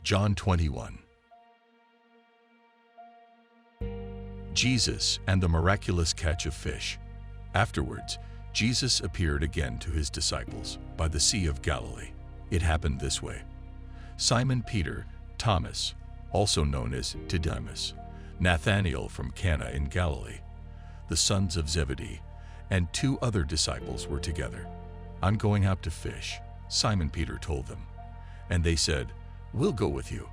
John 21. Jesus and the miraculous catch of fish. Afterwards, Jesus appeared again to his disciples by the Sea of Galilee. It happened this way. Simon Peter, Thomas, also known as Didymus, Nathanael from Cana in Galilee, the sons of Zebedee, and 2 other disciples were together. "I'm going out to fish," Simon Peter told them. And they said, "We'll go with you."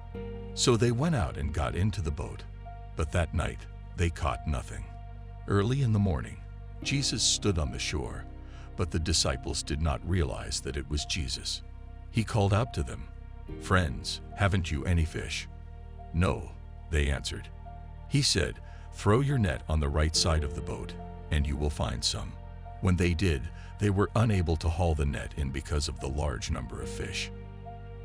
So they went out and got into the boat. But that night they caught nothing. Early in the morning, Jesus stood on the shore, but the disciples did not realize that it was Jesus. He called out to them, "Friends, haven't you any fish?" "No," they answered. He said, "Throw your net on the right side of the boat, and you will find some." When they did, they were unable to haul the net in because of the large number of fish.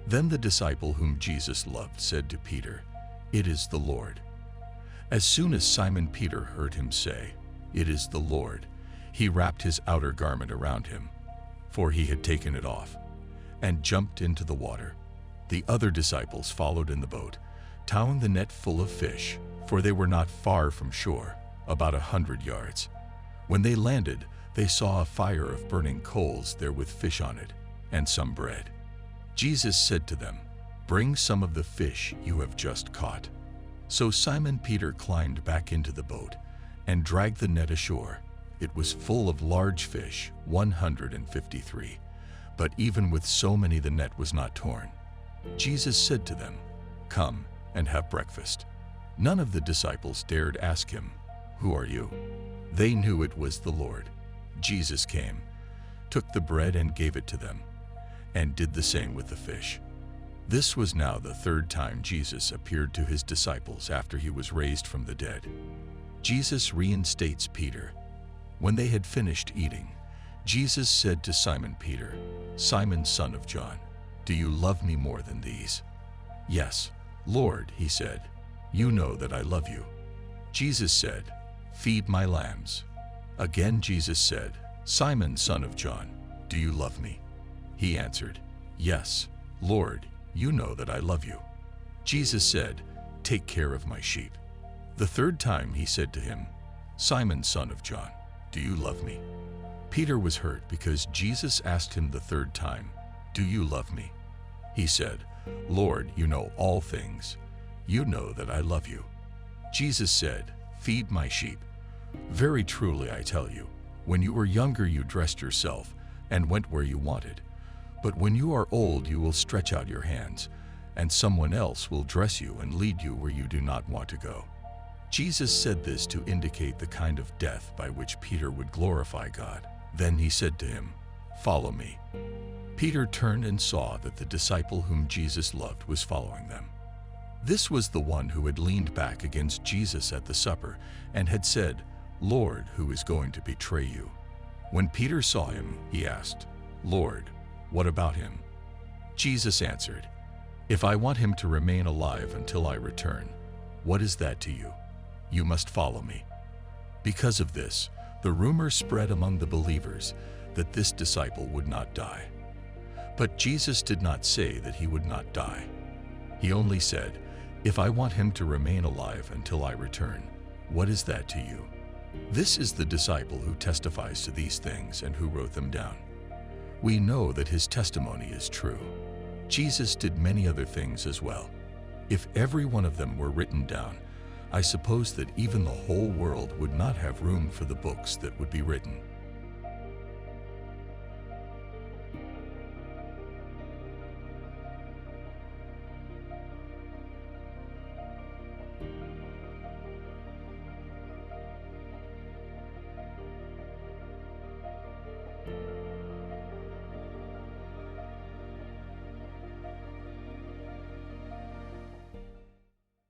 Then the disciple whom Jesus loved said to Peter, "It is the Lord." As soon as Simon Peter heard him say, "It is the Lord," he wrapped his outer garment around him, for he had taken it off, and jumped into the water. The other disciples followed in the boat, towing the net full of fish, for they were not far from shore, about 100 yards. When they landed, they saw a fire of burning coals there with fish on it, and some bread. Jesus said to them, "Bring some of the fish you have just caught." So Simon Peter climbed back into the boat and dragged the net ashore. It was full of large fish, 153. But even with so many, the net was not torn. Jesus said to them, "Come and have breakfast." None of the disciples dared ask him, "Who are you?" They knew it was the Lord. Jesus came, took the bread and gave it to them, and did the same with the fish. This was now the 3rd time Jesus appeared to his disciples after he was raised from the dead. Jesus reinstates Peter. When they had finished eating, Jesus said to Simon Peter, "Simon, son of John, do you love me more than these?" "Yes, Lord," he said, "you know that I love you." Jesus said, "Feed my lambs." Again Jesus said, "Simon, son of John, do you love me?" He answered, "Yes, Lord, you know that I love you." Jesus said, "Take care of my sheep." The 3rd time he said to him, "Simon, son of John, do you love me?" Peter was hurt because Jesus asked him the 3rd time, "Do you love me?" He said, "Lord, you know all things. You know that I love you." Jesus said, "Feed my sheep. Very truly I tell you, when you were younger you dressed yourself and went where you wanted. But when you are old you will stretch out your hands, and someone else will dress you and lead you where you do not want to go." Jesus said this to indicate the kind of death by which Peter would glorify God. Then he said to him, "Follow me." Peter turned and saw that the disciple whom Jesus loved was following them. This was the one who had leaned back against Jesus at the supper and had said, "Lord, who is going to betray you?" When Peter saw him, he asked, "Lord, what about him?" Jesus answered, "If I want him to remain alive until I return, what is that to you? You must follow me." Because of this, the rumor spread among the believers that this disciple would not die. But Jesus did not say that he would not die. He only said, "If I want him to remain alive until I return, what is that to you?" This is the disciple who testifies to these things and who wrote them down. We know that his testimony is true. Jesus did many other things as well. If every one of them were written down, I suppose that even the whole world would not have room for the books that would be written.